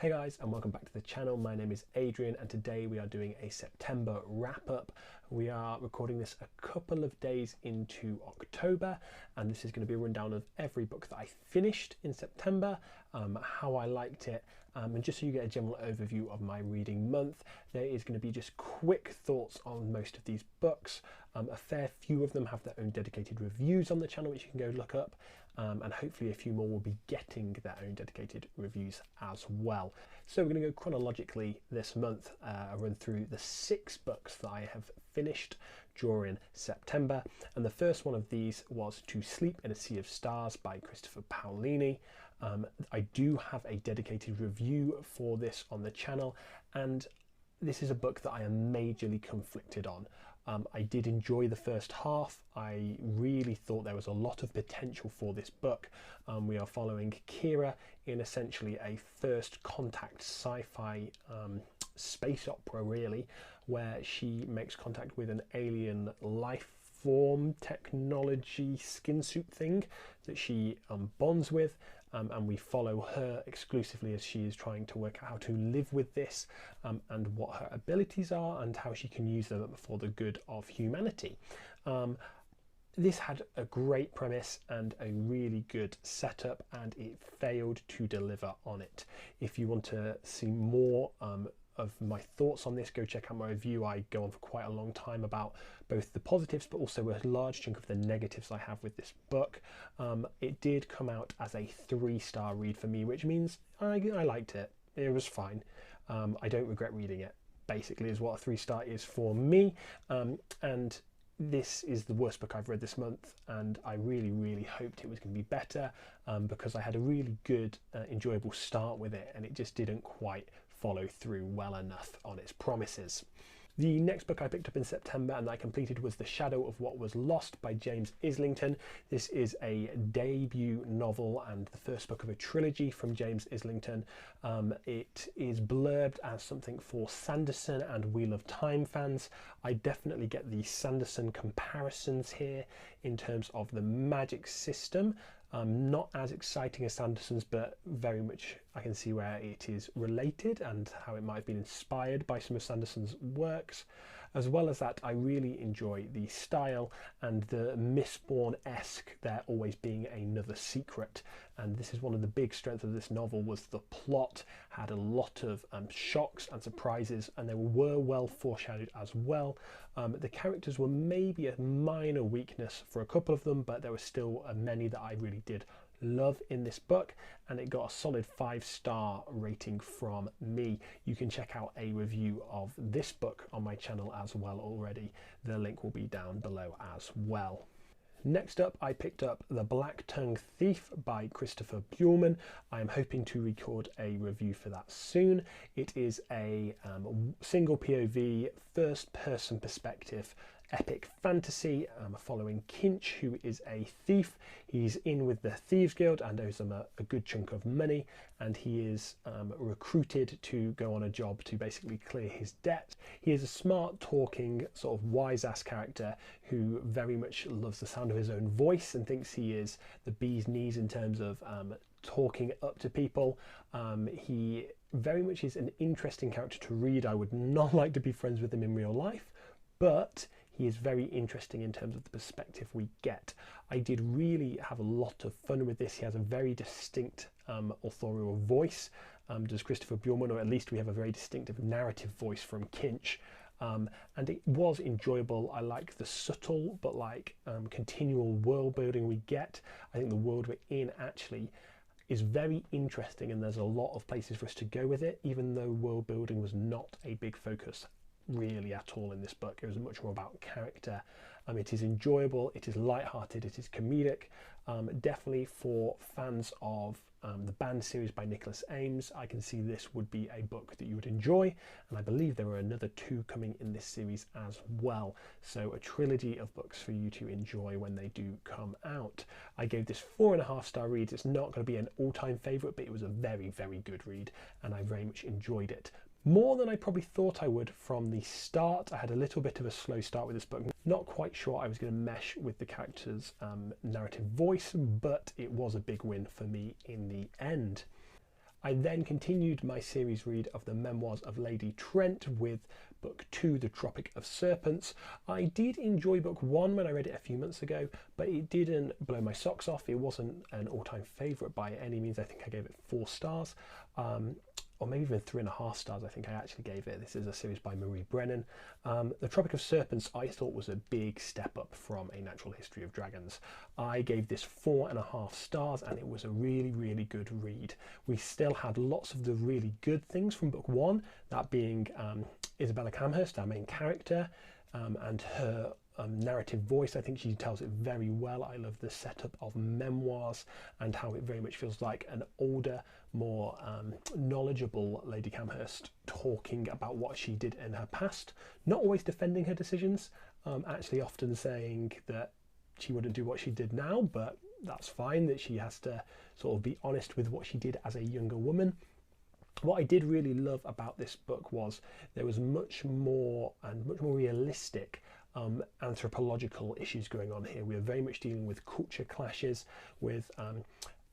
Hey guys, and welcome back to the channel. My name is Adrian and today we are doing a September wrap up. We are recording this a couple of days into October, and this is going to be a rundown of every book that I finished in September, how I liked it, and just so you get a general overview of my reading month. There is going to be just quick thoughts on most of these books. A fair few of them have their own dedicated reviews on the channel, which you can go look up. And hopefully a few more will be getting their own dedicated reviews as well. So we're going to go chronologically this month, run through the 6 books that I have finished during September. And the first one of these was To Sleep in a Sea of Stars by Christopher Paolini. I do have a dedicated review for this on the channel, and this is a book that I am majorly conflicted on. I did enjoy the first half. I really thought there was a lot of potential for this book. We are following Kira in essentially a first contact sci-fi space opera, really, where she makes contact with an alien life form technology skin suit thing that she bonds with. And we follow her exclusively as she is trying to work out how to live with this, and what her abilities are and how she can use them for the good of humanity. This had a great premise and a really good setup, and it failed to deliver on it. If you want to see more of my thoughts on this, go check out my review. I go on for quite a long time about both the positives but also a large chunk of the negatives I have with this book. It did come out as a 3-star read for me, which means I liked it. It was fine. I don't regret reading it, basically, is what a 3-star is for me. And this is the worst book I've read this month, and I really hoped it was going to be better, because I had a really good enjoyable start with it, and it just didn't quite follow through well enough on its promises. The next book I picked up in September and I completed was The Shadow of What Was Lost by James Islington. This is a debut novel and the first book of a trilogy from James Islington. It is blurbed as something for Sanderson and Wheel of Time fans. I definitely get the Sanderson comparisons here in terms of the magic system. Not as exciting as Sanderson's, but very much I can see where it is related and how it might have been inspired by some of Sanderson's works. As well as that, I really enjoy the style and the Mistborn-esque, there always being another secret. And this is one of the big strengths of this novel, was the plot had a lot of shocks and surprises, and they were well foreshadowed as well. The characters were maybe a minor weakness for a couple of them, but there were still many that I really did love in this book, and it got a solid 5-star rating from me. You can check out a review of this book on my channel as well already. The link will be down below as well. Next up, I picked up The Black-Tongue Thief by Christopher Buehlman. I am hoping to record a review for that soon. It is a single POV, first-person perspective epic fantasy following Kinch, who is a thief. He's in with the Thieves Guild and owes them a good chunk of money, and he is recruited to go on a job to basically clear his debt. He is a smart talking sort of wise ass character who very much loves the sound of his own voice and thinks he is the bee's knees in terms of talking up to people. He very much is an interesting character to read. I would not like to be friends with him in real life, but he is very interesting in terms of the perspective we get. I did really have a lot of fun with this. He has a very distinct authorial voice, does Christopher Buehlman, or at least we have a very distinctive narrative voice from Kinch. And it was enjoyable. I like the subtle but continual world building we get. I think the world we're in actually is very interesting, and there's a lot of places for us to go with it, even though world building was not a big focus really at all in this book. It was much more about character. It is enjoyable, it is light-hearted, it is comedic. Definitely for fans of the Band series by Nicholas Ames, I can see this would be a book that you would enjoy, and I believe there are another 2 coming in this series as well. So a trilogy of books for you to enjoy when they do come out. I gave this 4.5-star read. It's not going to be an all-time favourite, but it was a very good read, and I very much enjoyed it. More than I probably thought I would from the start. I had a little bit of a slow start with this book. Not quite sure I was going to mesh with the character's narrative voice, but it was a big win for me in the end. I then continued my series read of the memoirs of Lady Trent with book 2, The Tropic of Serpents. I did enjoy book 1 when I read it a few months ago, but it didn't blow my socks off. It wasn't an all-time favourite by any means. I think I gave it 4 stars, or maybe even 3.5 stars I think I actually gave it. This is a series by Marie Brennan. The Tropic of Serpents I thought was a big step up from A Natural History of Dragons. I gave this 4.5 stars and it was a really, really good read. We still had lots of the really good things from book 1, that being Isabella Camhurst, our main character, and her narrative voice. I think she tells it very well. I love the setup of memoirs and how it very much feels like an older, more knowledgeable Lady Camhurst talking about what she did in her past, not always defending her decisions, actually often saying that she wouldn't do what she did now, but that's fine, that she has to sort of be honest with what she did as a younger woman. What I did really love about this book was there was much more realistic anthropological issues going on here. We are very much dealing with culture clashes, with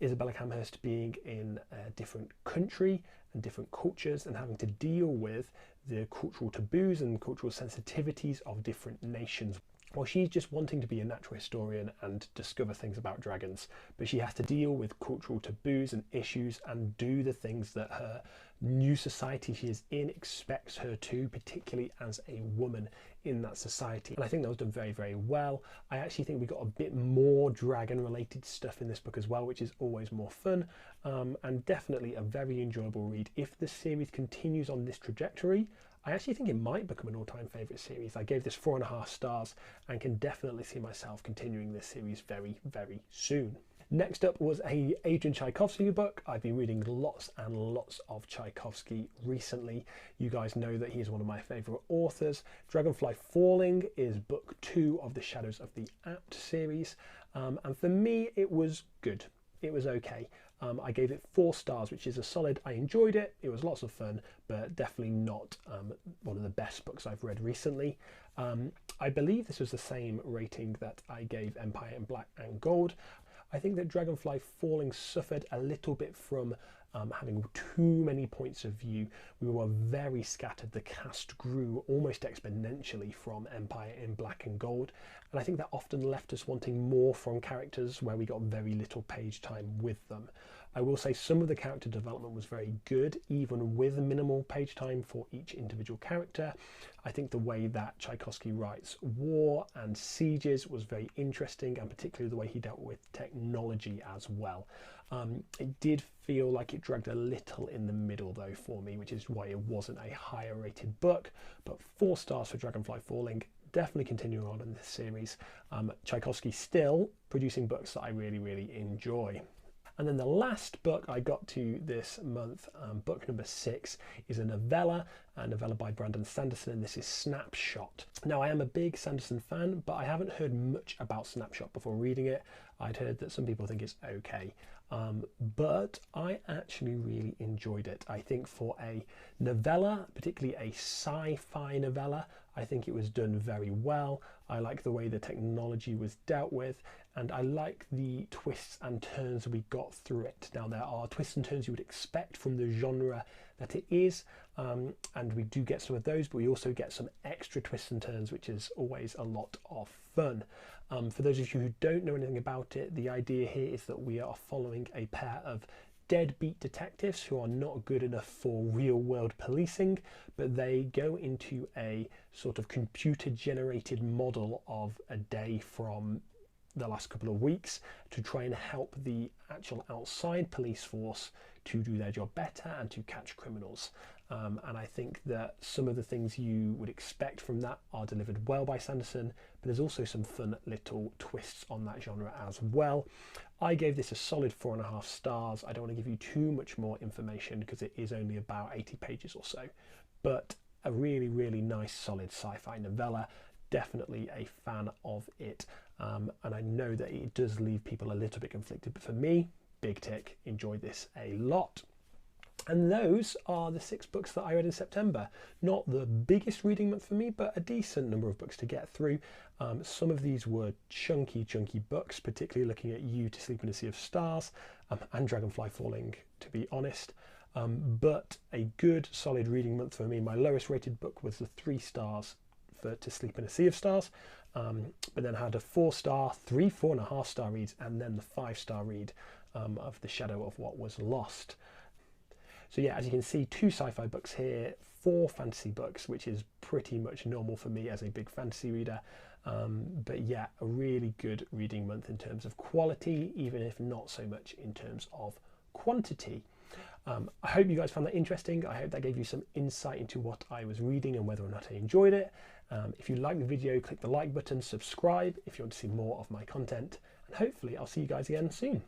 Isabella Camhurst being in a different country and different cultures and having to deal with the cultural taboos and cultural sensitivities of different nations. Well, she's just wanting to be a natural historian and discover things about dragons, but she has to deal with cultural taboos and issues and do the things that her new society she is in expects her to, particularly as a woman in that society. And I think that was done very, very well. I actually think we got a bit more dragon related stuff in this book as well, which is always more fun, and definitely a very enjoyable read. If the series continues on this trajectory, I actually think it might become an all-time favourite series. I gave this 4.5 stars and can definitely see myself continuing this series very, very soon. Next up was a ADRIAN Tchaikovsky book. I've been reading lots and lots of Tchaikovsky recently. You guys know that he's one of my favourite authors. Dragonfly Falling is book 2 of the Shadows of the Apt series, and for me it was good. It was okay. I gave it 4 stars, which is a solid. I enjoyed it. It was lots of fun, but definitely not one of the best books I've read recently. I believe this was the same rating that I gave Empire in Black and Gold. I think that Dragonfly Falling suffered a little bit from having too many points of view. We were very scattered. The cast grew almost exponentially from Empire in Black and Gold, and I think that often left us wanting more from characters where we got very little page time with them. I will say some of the character development was very good, even with minimal page time for each individual character. I think the way that Tchaikovsky writes war and sieges was very interesting, and particularly the way he dealt with technology as well. It did feel like it dragged a little in the middle though for me, which is why it wasn't a higher rated book, but 4 stars for Dragonfly Falling. Definitely continuing on in this series. Tchaikovsky still producing books that I really, really enjoy. And then the last book I got to this month, book number 6, is a novella by Brandon Sanderson, and this is Snapshot. Now, I am a big Sanderson fan, but I haven't heard much about Snapshot before reading it. I'd heard that some people think it's okay, but I actually really enjoyed it. I think for a novella, particularly a sci-fi novella, I think it was done very well. I like the way the technology was dealt with, and I like the twists and turns we got through it. Now, there are twists and turns you would expect from the genre that it is, and we do get some of those, but we also get some extra twists and turns, which is always a lot of fun. For those of you who don't know anything about it, the idea here is that we are following a pair of deadbeat detectives who are not good enough for real world policing, but they go into a sort of computer generated model of a day from the last couple of weeks to try and help the actual outside police force to do their job better and to catch criminals. And I think that some of the things you would expect from that are delivered well by Sanderson, but there's also some fun little twists on that genre as well. I gave this a solid 4.5 stars. I don't want to give you too much more information because it is only about 80 pages or so, but a really, really nice, solid sci-fi novella. Definitely a fan of it. And I know that it does leave people a little bit conflicted, but for me, big tick, enjoyed this a lot. And those are the 6 books that I read in September. Not the biggest reading month for me, but a decent number of books to get through. Some of these were chunky books, particularly looking at You to Sleep in a Sea of Stars and Dragonfly Falling, to be honest. but a good solid reading month for me. My lowest rated book was the 3 stars for To Sleep in a Sea of Stars, but then I had a 4-star, 3 4.5-star reads, and then the 5-star read of The Shadow of What Was Lost. So yeah, as you can see, 2 sci-fi books here, 4 fantasy books, which is pretty much normal for me as a big fantasy reader. But yeah, a really good reading month in terms of quality, even if not so much in terms of quantity. I hope you guys found that interesting. I hope that gave you some insight into what I was reading and whether or not I enjoyed it. If you liked the video, click the like button, subscribe if you want to see more of my content, and hopefully I'll see you guys again soon.